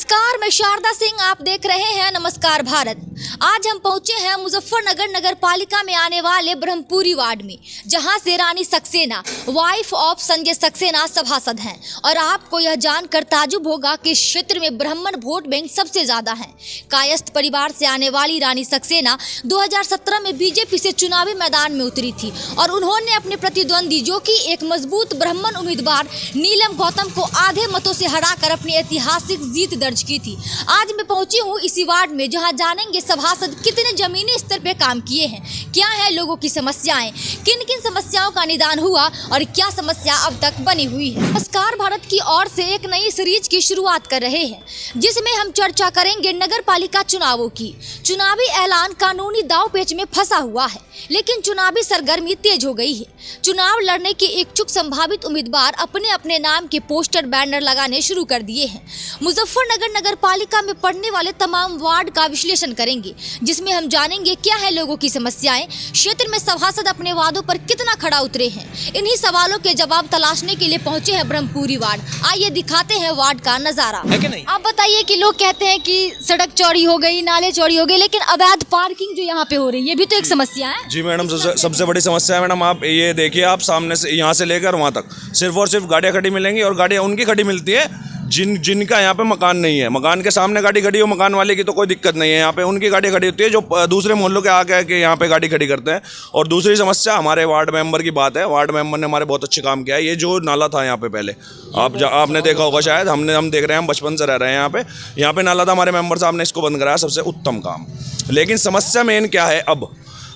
नमस्कार, मैं शारदा सिंह, आप देख रहे हैं नमस्कार भारत। आज हम पहुंचे हैं मुजफ्फरनगर नगर पालिका में आने वाले ब्रह्मपुरी वार्ड में, जहां से रानी सक्सेना वाइफ ऑफ संजय सक्सेना सभासद हैं। और आपको यह जानकर ताजुब होगा कि इस क्षेत्र में ब्राह्मण वोट बैंक सबसे ज्यादा है। कायस्थ परिवार से आने वाली रानी सक्सेना 2017 में बीजेपी से चुनावी मैदान में उतरी थी और उन्होंने अपने प्रतिद्वंदी, जो कि एक मजबूत ब्राह्मण उम्मीदवार नीलम गौतम को आधे मतों से हराकर अपनी ऐतिहासिक जीत दर्ज की थी। आज मैं पहुंची हूं इसी वार्ड में, जहां जानेंगे सभासद कितने जमीनी स्तर पे काम किए हैं, क्या है लोगों की समस्याएं, किन किन समस्याओं का निदान हुआ और क्या समस्या अब तक बनी हुई है। नमस्कार भारत की ओर से एक नई सीरीज की शुरुआत कर रहे हैं, जिसमें हम चर्चा करेंगे नगर पालिका चुनावों की। चुनावी ऐलान कानूनी दाव पेच में फंसा हुआ है, लेकिन चुनावी सरगर्मी तेज हो गई है। चुनाव लड़ने के इच्छुक संभावित उम्मीदवार अपने अपने नाम के पोस्टर बैनर लगाने शुरू कर दिए हैं। मुजफ्फरनगर नगर पालिका में पड़ने वाले तमाम वार्ड का विश्लेषण करेंगे, जिसमें हम जानेंगे क्या है लोगों की समस्याएं, क्षेत्र में सभासद अपने वादों पर कितना खड़ा उतरे हैं। इन्हीं सवालों के जवाब तलाशने के लिए पहुंचे हैं ब्रह्मपुरी वार्ड। आइए दिखाते हैं वार्ड का नजारा। आप बताइए कि लोग कहते हैं कि सड़क चौड़ी हो गई, नाले चौड़ी हो गए, लेकिन अवैध पार्किंग जो यहाँ पे हो रही है, ये भी तो एक समस्या है। जी मैडम, सबसे बड़ी समस्या है मैडम। आप ये देखिए, आप सामने से यहाँ से लेकर वहाँ तक सिर्फ और सिर्फ गाड़ियाँ खड़ी मिलेंगी, और गाड़ियाँ उनकी खड़ी मिलती है जिनका यहाँ पे मकान नहीं है। मकान के सामने गाड़ी खड़ी हो, मकान वाले की तो कोई दिक्कत नहीं है। यहाँ पे उनकी गाड़ी खड़ी होती है जो दूसरे मोहल्लों के आके के यहाँ पे गाड़ी खड़ी करते हैं। और दूसरी समस्या हमारे वार्ड मेंबर की बात है। वार्ड मेंबर ने हमारे बहुत अच्छे काम किया है। ये जो नाला था यहाँ पे पहले, आपने देखा होगा शायद, हम देख रहे हैं, हम बचपन से रह रहे हैं यहाँ पे नाला था, हमारे मेंबर साहब ने इसको बंद कराया, सबसे उत्तम काम। लेकिन समस्या मेन क्या है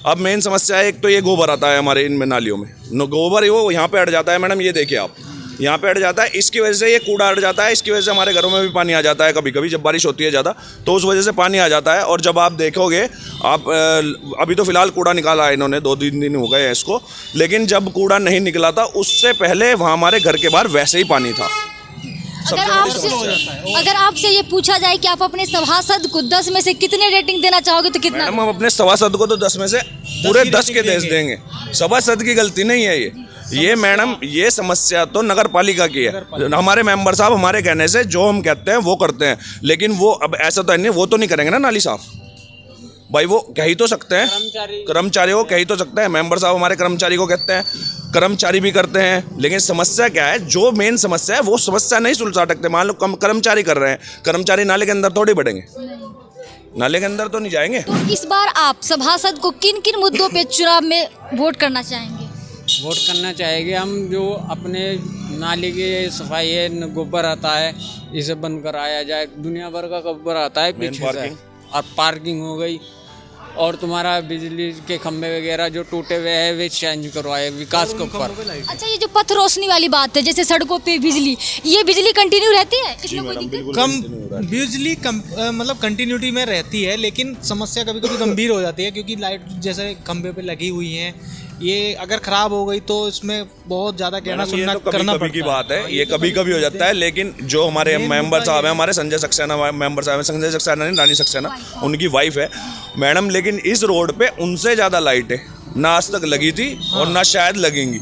अब मेन समस्या है, एक तो ये गोबर आता है हमारे इनमें नालियों में, गोबर वो यहाँ पे अट जाता है मैडम। ये देखिए आप, यहाँ पे अट जाता है, इसकी वजह से ये कूड़ा अट जाता है, इसकी वजह से हमारे घरों में भी पानी आ जाता है। कभी कभी जब बारिश होती है ज़्यादा, तो उस वजह से पानी आ जाता है। और जब आप देखोगे, आप अभी तो फिलहाल कूड़ा निकाला है इन्होंने, 2-3 दिन हो गए हैं इसको, लेकिन जब कूड़ा नहीं निकला था उससे पहले वहाँ हमारे घर के बाहर वैसे ही पानी था। अगर आपसे ये पूछा जाए कि आप अपने सभासद को 10 में से कितने रेटिंग देना चाहोगे, तो कितना? मैडम, हम अपने सभासद को तो 10 में से पूरे 10 के 10 देंगे। सभासद की गलती नहीं है ये मैडम, ये समस्या तो नगर पालिका की है। हमारे मेंबर साहब हमारे कहने से जो हम कहते हैं वो करते हैं, लेकिन वो अब ऐसा तो नहीं, वो तो नहीं करेंगे ना नाली साफ भाई। वो कह ही तो सकते हैं, कर्मचारी को कह ही तो सकते हैं। मेंबर साहब हमारे कर्मचारी को कहते हैं, कर्मचारी भी करते हैं। लेकिन समस्या क्या है, जो मेन समस्या है वो समस्या नहीं सुलझा सकते। मान लो कर्मचारी कर रहे हैं, कर्मचारी नाले के अंदर थोड़ी बढ़ेंगे, नाले के अंदर तो नहीं जाएंगे। तो इस बार आप सभासद को किन किन मुद्दों पे चुनाव में वोट करना चाहेंगे? वोट करना चाहेंगे हम, जो अपने नाले की सफाई है, गोबर आता है, इसे बंद कराया जाए। दुनिया भर का गोबर आता है पीछे से, और पार्किंग हो गई, और तुम्हारा बिजली के खंभे वगैरह जो टूटे हुए हैं वे चेंज करवाए विकास के ऊपर। अच्छा, ये जो पथ रोशनी वाली बात है, जैसे सड़कों पे बिजली, ये बिजली कंटिन्यू रहती है? इसमें कोई दिक्कत? कम बिजली मतलब कंटिन्यूटी में रहती है, लेकिन समस्या कभी कभी गंभीर हो जाती है, क्योंकि लाइट जैसे खंभे पे लगी हुई हैं, ये अगर खराब हो गई तो इसमें बहुत ज़्यादा कहना सुनना करना पड़ता है। की बात है, ये कभी कभी हो जाता है। लेकिन जो हमारे मेंबर साहब हैं, हमारे संजय सक्सेना मेंबर साहब हैं, संजय सक्सेना नहीं, रानी सक्सेना उनकी वाइफ है मैडम। लेकिन इस रोड पे उनसे ज़्यादा लाइटें ना आज तक लगी थी और ना शायद लगेंगी।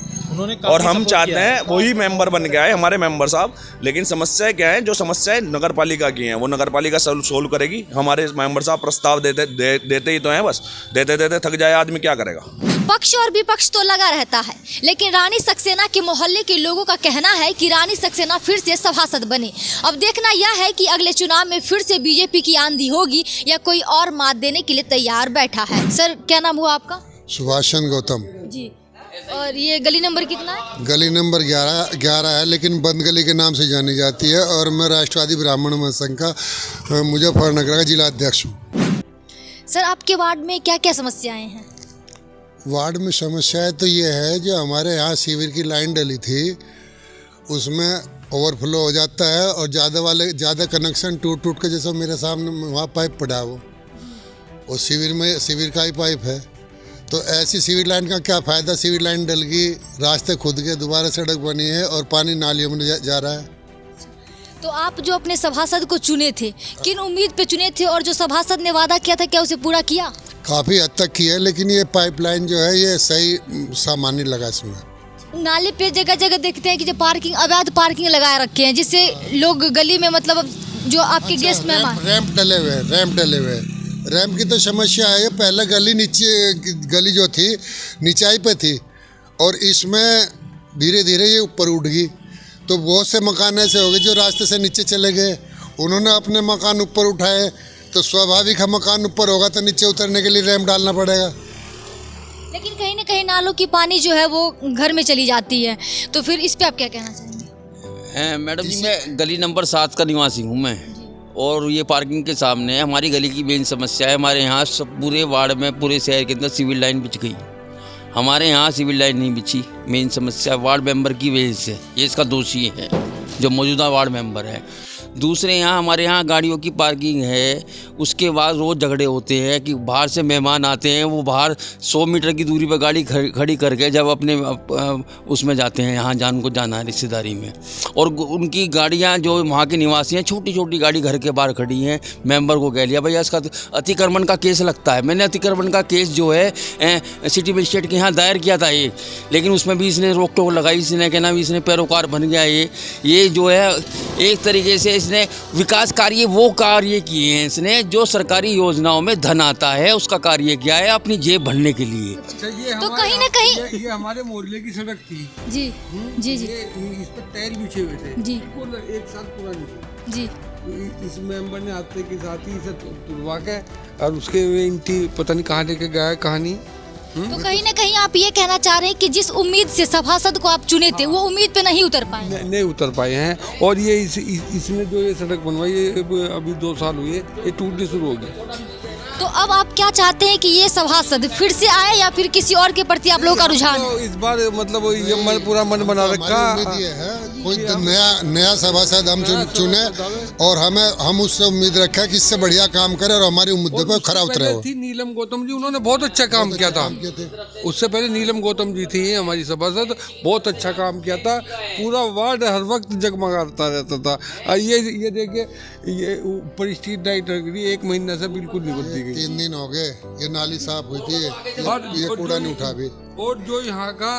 और हम चाहते हैं वही मेंबर बन के आए हमारे मेंबर साहब। लेकिन समस्या क्या है, जो समस्याएं नगर पालिका की हैं वो नगर पालिका सोल्व करेगी। हमारे मेंबर साहब प्रस्ताव देते ही तो हैं, बस देते थक जाए आदमी, क्या करेगा। पक्ष और विपक्ष तो लगा रहता है, लेकिन रानी सक्सेना के मोहल्ले के लोगों का कहना है कि रानी सक्सेना फिर से सभासद बने। अब देखना यह है कि अगले चुनाव में फिर से बीजेपी की आंधी होगी या कोई और मात देने के लिए तैयार बैठा है। सर, क्या नाम हुआ आपका? सुभाषचंद्र गौतम जी। और ये गली नंबर कितना है? गली नंबर 11 है, लेकिन बंद गली के नाम से जानी जाती है। और मैं राष्ट्रवादी ब्राह्मण महासंघ का मुजफ्फरनगर का जिला अध्यक्ष हूँ। सर, आपके वार्ड में क्या क्या समस्याएं हैं? वार्ड में समस्याएं तो ये है, जो हमारे यहाँ सीवर की लाइन डली थी उसमें ओवरफ्लो हो जाता है, और ज़्यादा कनेक्शन टूट के, जैसे मेरे सामने वहाँ पाइप पड़ा है, वो सीवर का ही पाइप है। तो ऐसी सीवर लाइन का क्या फ़ायदा? सीवर लाइन डल गई, रास्ते खुद के, दोबारा सड़क बनी है और पानी नालियों में जा रहा है। तो आप जो अपने सभासद को चुने थे, किन उम्मीद पे चुने थे, और जो सभासद ने वादा किया था क्या उसे पूरा किया? काफ़ी हद तक किया, लेकिन ये पाइपलाइन जो है ये सही सामान्य लगा इसमें। नाले पे जगह जगह देखते हैं कि जो अवैध पार्किंग लगाए रखे हैं, जिससे लोग गली में मतलब जो आपके गेस्ट मेहमान। रैंप डले हुए, रैंप डले हुए। रैंप की तो समस्या है, पहले गली नीचे, गली जो थी नीचाई पे थी और इसमें धीरे धीरे ये ऊपर उठ गई, तो बहुत से मकान ऐसे हो गए जो रास्ते से नीचे चले गए, उन्होंने अपने मकान ऊपर उठाए, तो स्वाभाविक है मकान ऊपर होगा तो नीचे उतरने के लिए रैंप डालना पड़ेगा। लेकिन कहीं ना कहीं नालों की पानी जो है वो घर में चली जाती है, तो फिर इस पे आप क्या कहना चाहेंगे? मैडम जी, मैं गली नंबर 7 का निवासी हूँ मैं, और ये पार्किंग के सामने है। हमारी गली की मेन समस्या है, हमारे यहाँ सब पूरे वार्ड में, पूरे शहर के अंदर सिविल लाइन बिछ गई, हमारे यहाँ सिविल लाइन नहीं बिछी। मेन समस्या वार्ड मेंबर की वजह से, ये इसका दोषी है जो मौजूदा वार्ड मेंबर है। दूसरे यहाँ हमारे यहाँ गाड़ियों की पार्किंग है, उसके बाद रोज़ झगड़े होते हैं कि बाहर से मेहमान आते हैं, वो बाहर 100 मीटर की दूरी पर गाड़ी खड़ी करके जब अपने उसमें जाते हैं, यहाँ उनको जाना है रिश्तेदारी में, और उनकी गाड़ियाँ जो वहाँ के निवासी हैं, छोटी छोटी गाड़ी घर के बाहर खड़ी हैं। मेंबर को कह लिया भैया इसका अतिक्रमण का केस लगता है। मैंने अतिक्रमण का केस जो है सिटी मजिस्ट्रेट के यहाँ दायर किया था एक, लेकिन उसमें भी इसने रोक टोक लगाई, इसने कहना भी इसने पैरोकार बन गया। ये जो है एक तरीके से इसने विकास कार्य वो कार्य किए हैं, इसने जो सरकारी योजनाओं में धन आता है उसका कार्य किया है अपनी जेब भरने के लिए। तो कहीं ना कहीं ये हमारे मोहल्ले की सड़क थी जी जी जी इस पर टायर बिछे हुए थे जी, बिल्कुल 1 साल पुरानी जी। इस मेंबर ने आते के साथ ही इसे तुड़वा के और उसके वे इंटी पता नहीं कहाँ लेके गया है कहानी। तो कहीं ना कहीं आप ये कहना चाह रहे हैं कि जिस उम्मीद से सभासद को आप चुने थे वो उम्मीद पे नहीं उतर पाए। नहीं उतर पाए हैं, और ये इसने जो ये सड़क बनवाई है अभी 2 साल हुए, ये टूटनी शुरू हो गई। तो अब आप क्या चाहते हैं कि ये सभासद फिर से आए या फिर किसी और के प्रति आप लोगों का रुझान? तो इस बार मतलब ये पूरा मन बना रखा है कोई तो नया सभासद हम चुने और हम उससे उम्मीद रखें कि इससे बढ़िया काम करे और हमारी मुद्दे पर खरा उतरे। थी नीलम गौतम जी, उन्होंने बहुत अच्छा काम किया था। उससे पहले नीलम गौतम जी थी हमारी सभासद, बहुत अच्छा काम किया था, पूरा वार्ड हर वक्त जगमगाता रहता था। ये देखिए ये ऊपर स्ट्रीट लाइट रख रही, 1 महीने से बिल्कुल नहीं बनती गई। 3 दिन हो गए, ये नाली साफ हुई थी, ये कूड़ा नहीं उठा भी। और जो यहाँ का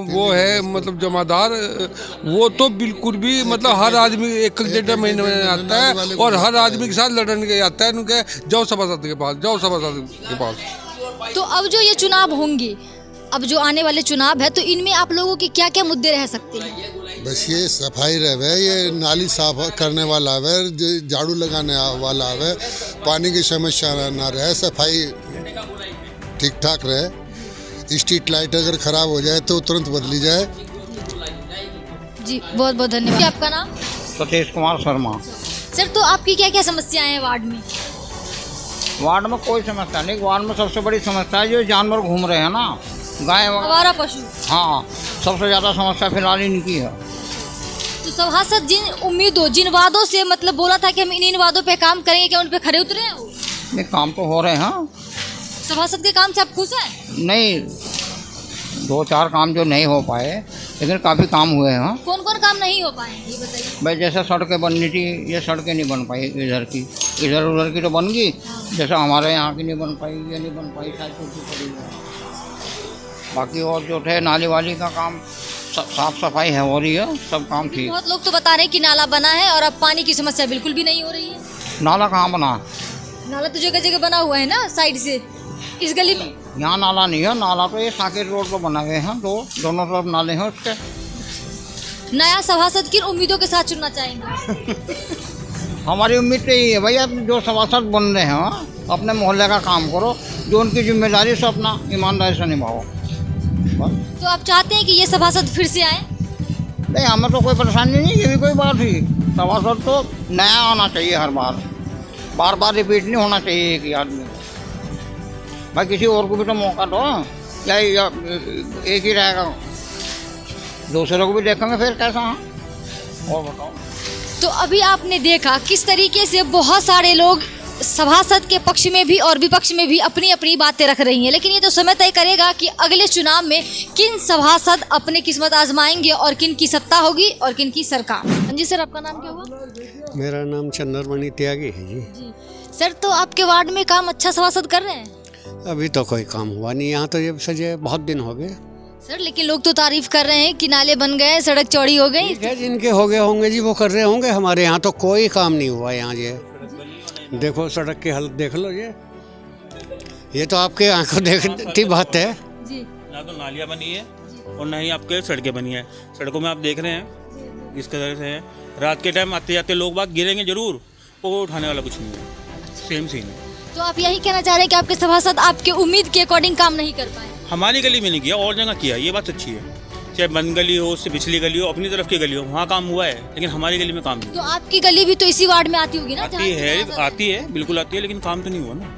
वो है मतलब जमादार, वो तो बिल्कुल भी मतलब हर आदमी 1-1.5 महीने में आता है और हर आदमी के साथ लड़ने के आता है, उनके जाओ सभासद के पास, जाओ सभासद के पास। तो अब जो ये चुनाव होंगे, अब जो आने वाले चुनाव है, तो इनमें आप लोगों के क्या क्या मुद्दे रह सकते हैं? बस ये सफाई रहे, ये नाली साफ करने वाला है, झाड़ू लगाने वाला है, पानी की समस्या ना रहे, सफाई ठीक ठाक रहे, स्ट्रीट लाइट अगर खराब हो जाए तो तुरंत बदली जाए। जी बहुत बहुत धन्यवाद। आपका नाम? सतीश कुमार शर्मा। सर, तो आपकी क्या क्या समस्याएं हैं वार्ड में? वार्ड में कोई समस्या नहीं, वार्ड में सबसे बड़ी समस्या है जो जानवर घूम रहे हैं ना, गाय वगैरह, आवारा पशु। हाँ, सबसे ज़्यादा समस्या फिलहाल इनकी है। तो सभासद जिन उम्मीदों, जिन वादों से मतलब बोला था कि हम इन वादों पे काम करेंगे, क्या उन पे खरे उतरे हैं वो? नहीं, काम तो हो रहे हैं। सभासद के काम से आप खुश हैं? नहीं, 2-4 काम जो नहीं हो पाए, लेकिन काफ़ी काम हुए हैं। कौन कौन काम नहीं हो पाए ये बताइए। भाई जैसे सड़कें बननी थी, ये सड़कें नहीं बन पाई, इधर की इधर उधर की तो बन गई, जैसा हमारे यहाँ की नहीं बन पाई, ये नहीं बन पाई, शायद टूटी पड़ी है। बाकी और जो थे नाली वाली का काम, साफ सफाई है हो रही है, सब काम ठीक। बहुत लोग तो बता रहे हैं कि नाला बना है और अब पानी की समस्या बिल्कुल भी नहीं हो रही है। नाला कहाँ बना? नाला तो जगह जगह बना हुआ है ना, साइड से इस गली में। यहाँ नाला नहीं है, नाला तो ये साकेत रोड पर बना गए हैं, दोनों तरफ नाले हैं उसके। नया सभासद किन उम्मीदों के साथ चुनना चाहेंगे? हमारी उम्मीद तो यही है भैया, जो सभासद बन रहे हैं अपने मोहल्ले का काम करो, जो उनकी जिम्मेदारी से अपना ईमानदारी से निभाओ। तो आप चाहते हैं कि ये सभासद फिर से आए? नहीं, हमें तो कोई परेशानी नहीं, ये भी कोई बात ही। सभासद तो नया आना चाहिए हर बार, बार बार रिपीट नहीं होना चाहिए एक ही आदमी। भाई किसी और को भी तो मौका दो, या एक ही रहेगा, दूसरों को भी देखेंगे फिर कैसा है। और बताओ। तो अभी आपने देखा किस तरीके से बहुत सारे लोग सभासद के पक्ष में भी और विपक्ष में भी अपनी अपनी बातें रख रही हैं, लेकिन ये तो समय तय करेगा कि अगले चुनाव में किन सभासद अपनी किस्मत आजमाएंगे और किन की सत्ता होगी और किन की सरकार। जी सर, आपका नाम क्या हुआ? मेरा नाम चंद्रमणि त्यागी है जी। सर, तो आपके वार्ड में काम अच्छा सभासद कर रहे हैं? अभी तो कोई काम हुआ नहीं, यहाँ तो ये सजे बहुत दिन हो गए। सर लेकिन लोग तो तारीफ कर रहे हैं कि नाले बन गए, सड़क चौड़ी हो गई। ठीक है, जिनके हो गए होंगे जी वो कर रहे होंगे, हमारे यहाँ तो कोई काम नहीं हुआ। यहाँ ये देखो सड़क की हालत देख लो, ये तो आपके आंखों देखती बात है जी। ना तो नालियाँ बनी है और ना ही आपके सड़कें बनी है। सड़कों में आप देख रहे हैं इस तरह से है, रात के टाइम आते जाते लोग बाग गिरेंगे जरूर, वो उठाने वाला कुछ नहीं है, सेम सीन है। तो आप यही कहना चाह रहे हैं कि आपके सभासद आपके उम्मीद के अकॉर्डिंग काम नहीं कर पाए? हमारी गली में नहीं किया, और जगह किया, ये बात अच्छी है। चाहे बंद गली हो, उससे पिछली गली हो, अपनी तरफ की गली हो, वहाँ काम हुआ है, लेकिन हमारी गली में काम नहीं। तो आपकी गली भी तो इसी वार्ड में आती होगी ना? आती है बिल्कुल आती है, लेकिन काम तो नहीं हुआ ना।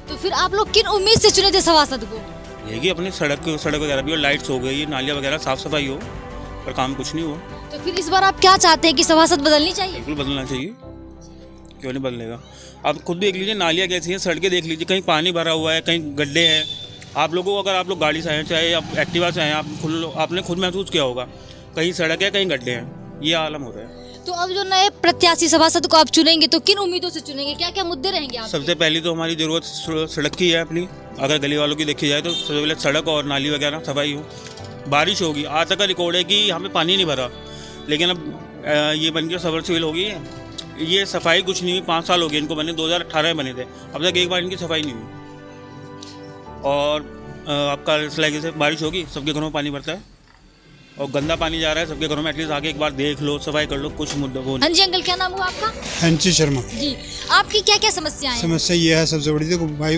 तो फिर आप लोग किन उम्मीद से चुने थे सभासद को? ये कि अपनी सड़क वगैरह भी हो, लाइट्स हो गई, नालियाँ वगैरह साफ सफाई हो, पर काम कुछ नहीं हुआ। तो फिर इस बार आप क्या चाहते हैं कि सभासद बदलनी चाहिए? बिल्कुल बदलना चाहिए, क्यों नहीं बदलेगा। आप खुद देख लीजिए नालियाँ कैसी हैं, सड़कें देख लीजिए, कहीं पानी भरा हुआ है, कहीं गड्ढे हैं। आप लोगों को अगर आप लोग गाड़ी से आए, चाहे आप एक्टिवा से आए, आपने खुद महसूस किया होगा, कहीं सड़क है कहीं गड्ढे हैं, ये आलम हो रहा है। तो अब जो नए प्रत्याशी सभासद को आप चुनेंगे तो किन उम्मीदों से चुनेंगे, क्या क्या मुद्दे रहेंगे आपके? सबसे पहली तो हमारी ज़रूरत सड़क की है अपनी। अगर गली वालों की देखी जाए तो सबसे पहले सड़क और नाली वगैरह सफाई हो। बारिश होगी, आज तक का रिकॉर्ड है कि यहाँ पे पानी नहीं भरा, लेकिन अब ये बन के सबमर्सिबल हो गई है, ये सफाई कुछ नहीं हुई। 5 साल हो गए इनको बने, 2018 में बने थे, अब तक एक बार इनकी सफाई नहीं हुई। और आपका इस लाइक से बारिश होगी, सबके घरों में पानी भरता है और गंदा पानी जा रहा है सबके घरों में। एटलीस्ट आगे एक बार देख लो, सफाई कर लो, कुछ मुद्दा वो नहीं। हाँ जी अंकल, क्या नाम हुआ आपका? हंसी शर्मा। जी, आपकी क्या क्या समस्याएं हैं? समस्या ये है सबसे बड़ी, देखो भाई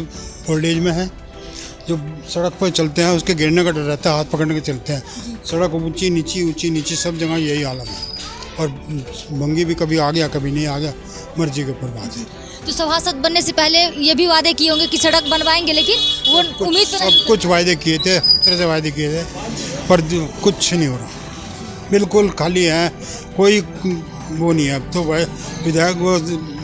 ओल्ड एज में है, जो सड़क पर चलते हैं उसके गिरने का डर रहता है, हाथ पकड़ के चलते हैं। सड़क ऊंची नीची सब जगह यही हालत है, और भंगी भी कभी आ गया कभी नहीं आ गया, मर्जी के ऊपर बात है। तो सभासद बनने से पहले ये भी वादे किए होंगे कि सड़क बनवाएंगे, लेकिन वो उम्मीद पे सब कुछ वायदे किए थे, तरह से वायदे किए थे, पर कुछ नहीं हो रहा, बिल्कुल खाली है, कोई वो नहीं है। अब तो विधायक वो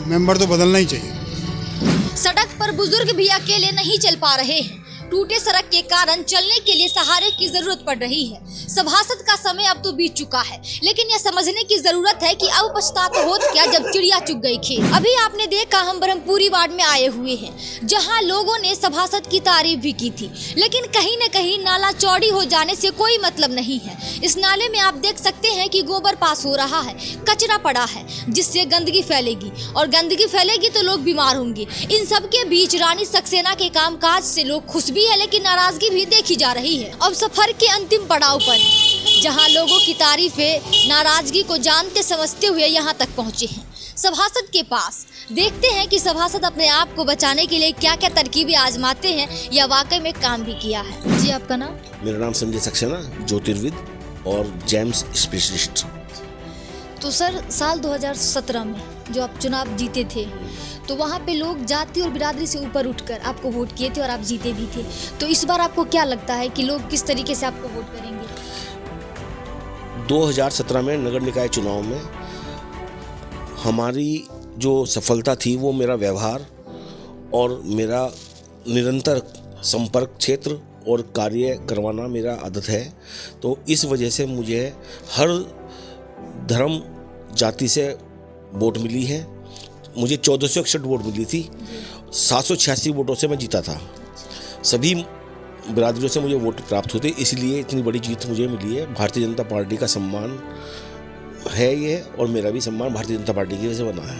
मेंबर तो बदलना ही चाहिए। सड़क पर बुजुर्ग भी अकेले नहीं चल पा रहे हैं, टूटे सड़क के कारण चलने के लिए सहारे की जरूरत पड़ रही है। सभासद का समय अब तो बीत चुका है, लेकिन यह समझने की जरूरत है कि अब पछतात होत क्या जब चिड़िया चुग गई खेत। अभी आपने देखा हम ब्रह्मपुरी वार्ड में आए हुए हैं, जहां लोगों ने सभासद की तारीफ भी की थी, लेकिन कहीं न कहीं नाला चौड़ी हो जाने से कोई मतलब नहीं है। इस नाले में आप देख सकते हैं कि गोबर पास हो रहा है, कचरा पड़ा है, जिससे गंदगी फैलेगी, और गंदगी फैलेगी तो लोग बीमार होंगे। इन सब के बीच रानी सक्सेना के कामकाज से लोग खुश है, लेकिन नाराजगी भी देखी जा रही है। अब सफर के अंतिम पड़ाव पर है, जहां लोगों की तारीफें नाराजगी को जानते समझते हुए यहां तक पहुंचे हैं सभासद के पास। देखते हैं कि सभासद अपने आप को बचाने के लिए क्या क्या तरकीबें आजमाते हैं या वाकई में काम भी किया है। जी आपका नाम? मेरा नाम संजय सक्सेना, ज्योतिर्विद और जेम्स स्पेशलिस्ट। तो सर साल 2017 में जो आप चुनाव जीते थे, तो वहाँ पे लोग जाति और बिरादरी से ऊपर उठकर आपको वोट किए थे और आप जीते भी थे। तो इस बार आपको क्या लगता है कि लोग किस तरीके से आपको वोट करेंगे? 2017 में नगर निकाय चुनाव में हमारी जो सफलता थी वो मेरा व्यवहार और मेरा निरंतर संपर्क क्षेत्र और कार्य करवाना मेरा आदत है। तो इस वजह से मुझे हर धर्म जाति से वोट मिली है। मुझे 1461 वोट मिली थी, 786 वोटों से मैं जीता था। सभी बिरादरियों से मुझे वोट प्राप्त होते, इसलिए इतनी बड़ी जीत मुझे मिली है। भारतीय जनता पार्टी का सम्मान है ये, और मेरा भी सम्मान भारतीय जनता पार्टी की वजह से बना है।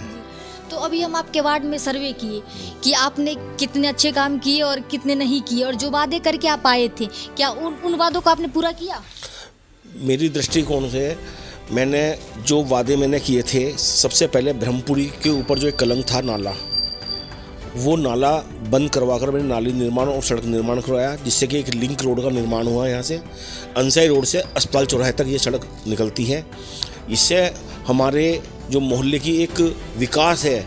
तो अभी हम आपके वार्ड में सर्वे किए कि आपने कितने अच्छे काम किए और कितने नहीं किए, और जो वादे करके आप आए थे क्या उन वादों को आपने पूरा किया? मेरी दृष्टिकोण से मैंने जो वादे मैंने किए थे, सबसे पहले ब्रह्मपुरी के ऊपर जो एक कलंक था नाला, वो नाला बंद करवाकर मैंने नाली निर्माण और सड़क निर्माण करवाया, जिससे कि एक लिंक रोड का निर्माण हुआ। यहाँ से अंसाई रोड से अस्पताल चौराहे तक ये सड़क निकलती है। इससे हमारे जो मोहल्ले की एक विकास है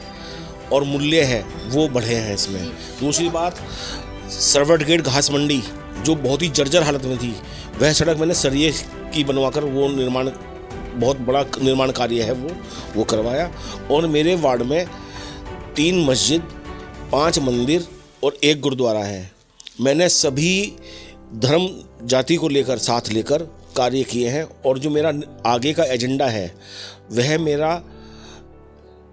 और मूल्य है वो बढ़े हैं इसमें। दूसरी बात, सरवट गेट घास मंडी जो बहुत ही जर्जर हालत में थी, वह सड़क मैंने सरिये की बनवाकर वो निर्माण, बहुत बड़ा निर्माण कार्य है वो करवाया। और मेरे वार्ड में 3 मस्जिद, 5 मंदिर और 1 गुरुद्वारा है। मैंने सभी धर्म जाति को लेकर साथ लेकर कार्य किए हैं। और जो मेरा आगे का एजेंडा है वह मेरा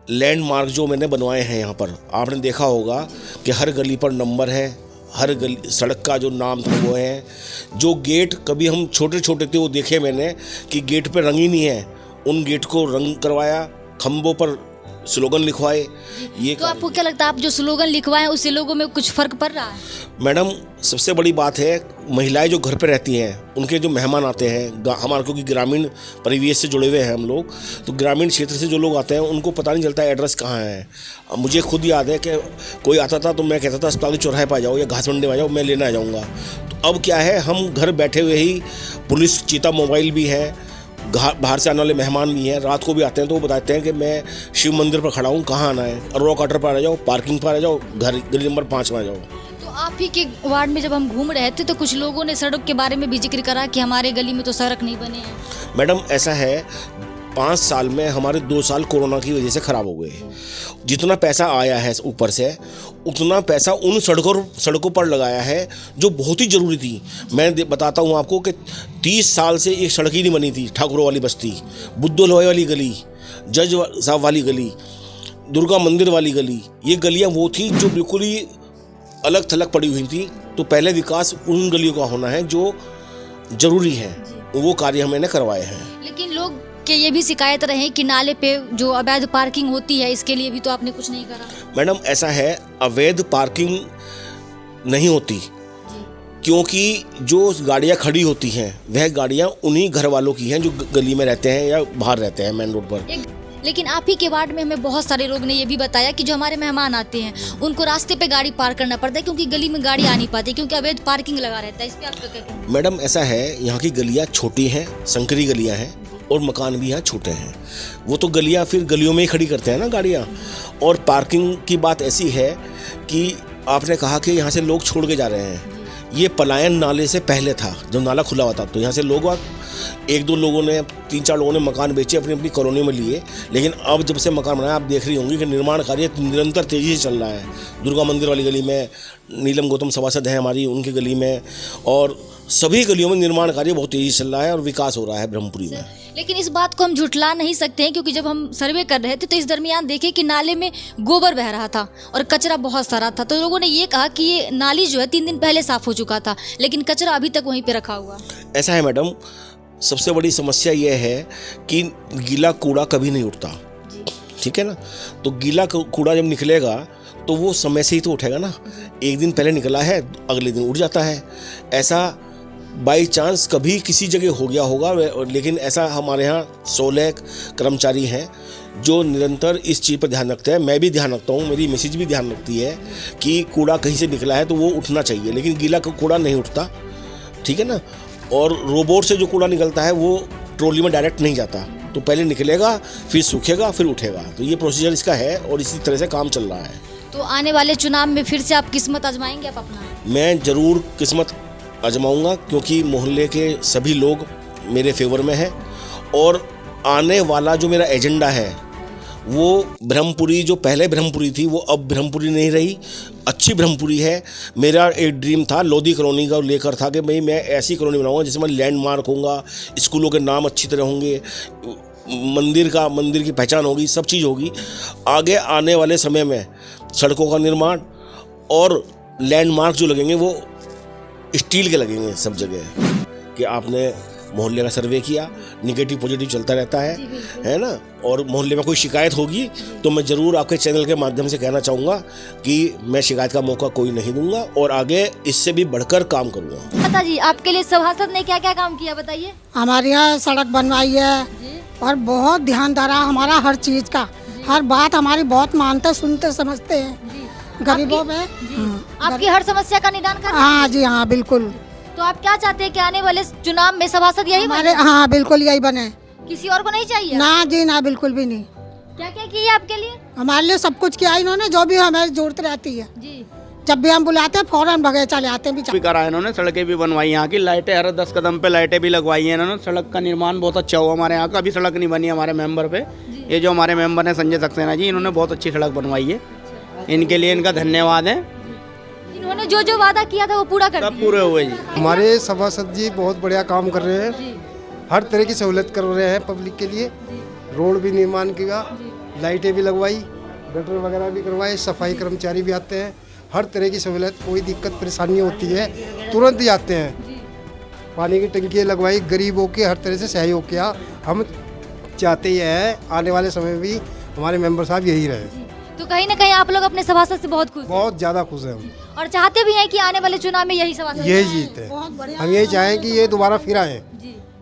लैंडमार्क जो मैंने बनवाए हैं यहाँ पर, आपने देखा होगा कि हर गली पर नंबर है, हर गली सड़क का जो नाम था वो है। जो गेट कभी हम छोटे छोटे थे वो देखे मैंने कि गेट पे रंग ही नहीं है, उन गेट को रंग करवाया, खम्भों पर स्लोगन लिखवाए। ये तो आपको क्या लगता है, आप जो स्लोगन लिखवाए उससे लोगों में कुछ फर्क पड़ रहा है? मैडम सबसे बड़ी बात है, महिलाएं जो घर पे रहती हैं उनके जो मेहमान आते हैं हमारे, क्योंकि ग्रामीण परिवेश से जुड़े हुए हैं हम लोग, तो ग्रामीण क्षेत्र से जो लोग आते हैं उनको पता नहीं चलता है एड्रेस कहाँ है। अब मुझे खुद याद है कि कोई आता था तो मैं कहता था अस्पताल के चौराहे पर आ जाओ या घास मंडी में आ जाओ, मैं लेने आ जाऊँगा। तो अब क्या है, हम घर बैठे हुए ही पुलिस चीता मोबाइल भी है, बाहर से आने वाले मेहमान भी हैं, रात को भी आते हैं तो वो बताते हैं कि मैं शिव मंदिर पर खड़ा हूँ, कहाँ आना है, अरोड़ा क्वार्टर पर आ जाओ, पार्किंग पर आ जाओ, घर गली नंबर 5 में आ जाओ। तो आप ही के वार्ड में जब हम घूम रहे थे तो कुछ लोगों ने सड़क के बारे में भी जिक्र करा कि हमारे गली में तो सड़क नहीं बने हैं। मैडम ऐसा है, 5 साल में हमारे 2 साल कोरोना की वजह से ख़राब हो गए। जितना पैसा आया है ऊपर से, उतना पैसा उन सड़कों पर लगाया है जो बहुत ही ज़रूरी थी। मैं बताता हूँ आपको कि 30 साल से एक सड़क ही नहीं बनी थी। ठाकुरों वाली बस्ती, बुद्धो लोहे वाली गली, जज साहब वाली गली, दुर्गा मंदिर वाली गली, ये गलियाँ वो थी जो बिल्कुल ही अलग थलग पड़ी हुई थी। तो पहले विकास उन गलियों का होना है जो ज़रूरी है, वो कार्य हमने करवाए हैं। लेकिन लोग के ये भी शिकायत रहे कि नाले पे जो अवैध पार्किंग होती है इसके लिए भी तो आपने कुछ नहीं करा। मैडम ऐसा है, अवैध पार्किंग नहीं होती, क्योंकि जो गाड़ियाँ खड़ी होती हैं वह गाड़ियाँ उन्हीं घर वालों की हैं जो गली में रहते हैं या बाहर रहते हैं मेन रोड पर। लेकिन आप ही के वार्ड में हमें बहुत सारे लोग ने ये भी बताया कि जो हमारे मेहमान आते हैं उनको रास्ते पे गाड़ी पार्क करना पड़ता है क्योंकि गली में गाड़ी आ नहीं पाती, क्योंकि अवैध पार्किंग लगा रहता है। इस पे आपका क्या कहना है? मैडम ऐसा है, यहाँ की गलियाँ छोटी हैं, संकरी गलियाँ हैं और मकान भी यहाँ छोटे हैं। वो तो गलियाँ फिर गलियों में ही खड़ी करते हैं ना गाड़ियाँ। और पार्किंग की बात ऐसी है कि आपने कहा कि यहाँ से लोग छोड़ के जा रहे हैं, ये पलायन नाले से पहले था। जब नाला खुला हुआ था तो यहाँ से लोग 1-2 लोगों ने, 3-4 लोगों ने मकान बेचे, अपनी अपनी कॉलोनी में लिए। लेकिन अब जब से मकान बनाया, आप देख रही होंगी कि निर्माण कार्य निरंतर तेज़ी से चल रहा है। दुर्गा मंदिर वाली गली में नीलम गौतम सभासद हैं हमारी, उनकी गली में, और सभी गलियों में निर्माण कार्य बहुत तेज़ी से चल रहा है और विकास हो रहा है ब्रह्मपुरी में। लेकिन इस बात को हम झुठला नहीं सकते हैं, क्योंकि जब हम सर्वे कर रहे थे तो इस दरमियान देखे कि नाले में गोबर बह रहा था और कचरा बहुत सारा था। तो लोगों ने ये कहा कि ये नाली जो है 3 दिन पहले साफ हो चुका था, लेकिन कचरा अभी तक वहीं पे रखा हुआ। ऐसा है मैडम, सबसे बड़ी समस्या ये है कि गीला कूड़ा कभी नहीं उठता, ठीक है ना। तो गीला कूड़ा जब निकलेगा तो वो समय से ही तो उठेगा ना। एक दिन पहले निकला है, अगले दिन उठ जाता है। ऐसा बाई चांस कभी किसी जगह हो गया होगा, लेकिन ऐसा हमारे यहाँ 16 कर्मचारी हैं जो निरंतर इस चीज़ पर ध्यान रखते हैं। मैं भी ध्यान रखता हूँ, मेरी मिसेज भी ध्यान रखती है कि कूड़ा कहीं से निकला है तो वो उठना चाहिए, लेकिन गीला कूड़ा नहीं उठता, ठीक है ना। और रोबोट से जो कूड़ा निकलता है वो ट्रॉली में डायरेक्ट नहीं जाता, तो पहले निकलेगा, फिर सूखेगा, फिर उठेगा। तो ये प्रोसीजर इसका है और इसी तरह से काम चल रहा है। तो आने वाले चुनाव में फिर से आप किस्मत आजमाएंगे आप अपना? मैं ज़रूर किस्मत आजमाऊंगा, क्योंकि मोहल्ले के सभी लोग मेरे फेवर में हैं। और आने वाला जो मेरा एजेंडा है वो ब्रह्मपुरी, जो पहले ब्रह्मपुरी थी वो अब ब्रह्मपुरी नहीं रही, अच्छी ब्रह्मपुरी है। मेरा एक ड्रीम था, लोधी कॉलोनी का लेकर था कि भाई मैं ऐसी कॉलोनी बनाऊंगा जिसमें लैंडमार्क होगा, स्कूलों के नाम अच्छी तरह होंगे, मंदिर की पहचान होगी, सब चीज़ होगी। आगे आने वाले समय में सड़कों का निर्माण और लैंडमार्क जो लगेंगे वो स्टील के लगेंगे सब जगह। कि आपने मोहल्ले का सर्वे किया, निगेटिव पॉजिटिव चलता रहता है ना। और मोहल्ले में कोई शिकायत होगी तो मैं ज़रूर आपके चैनल के माध्यम से कहना चाहूँगा कि मैं शिकायत का मौका कोई नहीं दूंगा और आगे इससे भी बढ़कर काम करूँगा। पता जी, आपके लिए सभासद ने क्या क्या काम किया बताइए? हमारे यहाँ सड़क बनवाई है और बहुत ध्यान धरा हमारा हर चीज़ का, हर बात हमारी बहुत मानते सुनते समझते हैं गरीबों में। आपकी हर समस्या का निदान कर? हाँ जी हाँ बिल्कुल। तो आप क्या चाहते हैं कि आने वाले चुनाव में सभासद यही बने? हाँ बिल्कुल यही बने, किसी और को नहीं चाहिए? ना जी ना, बिल्कुल भी नहीं। क्या क्या किया आपके लिए? हमारे लिए सब कुछ किया इन्होंने, जो भी हमें जरूरत रहती है जी। जब भी हम बुलाते हैं फौरन भगे चले आते हैं। भी करा है इन्होंने, सड़कें भी बनवाई, यहाँ की लाइटें हर 10 कदम पे लाइटें भी लगवाई हैं इन्होंने। सड़क का निर्माण बहुत अच्छा हुआ हमारे यहाँ का। अभी सड़क नहीं बनी हमारे मेंबर पे, ये जो हमारे मेंबर हैं संजय सक्सेना जी, इन्होंने बहुत अच्छी सड़क बनवाई है। इनके लिए इनका धन्यवाद है। इन्होंने जो जो वादा किया था वो पूरा कर दिया। पूरे हुए जी। हमारे सभासद जी बहुत बढ़िया काम कर रहे हैं, हर तरह की सहूलत कर रहे हैं पब्लिक के लिए। रोड भी निर्माण किया, लाइटें भी लगवाई, गटर वगैरह भी करवाए, सफाई कर्मचारी भी आते हैं, हर तरह की सहूलत, कोई दिक्कत परेशानी होती है तुरंत जाते हैं। पानी की टंकी लगवाई, गरीबों के हर तरह से सहयोग किया। हम चाहते ही हैं आने वाले समय में भी हमारे मेंबर साहब यही रहे। तो कहीं ना कहीं आप लोग अपने सभासद से बहुत खुश हैं बहुत ज़्यादा खुश हैं हम, और चाहते भी हैं कि आने वाले चुनाव में यही सभासद यही जीते। हम यही चाहें कि ये दोबारा फिर आए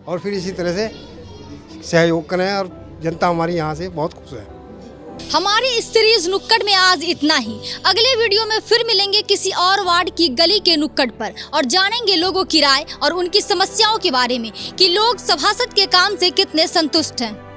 और फिर इसी तरह से सहयोग करें, और जनता हमारी यहाँ से बहुत खुश है। हमारी इस सीरीज नुक्कड़ में आज इतना ही। अगले वीडियो में फिर मिलेंगे किसी और वार्ड की गली के नुक्कड़ पर और जानेंगे लोगों की राय और उनकी समस्याओं के बारे में कि लोग सभासद के काम से कितने संतुष्ट हैं।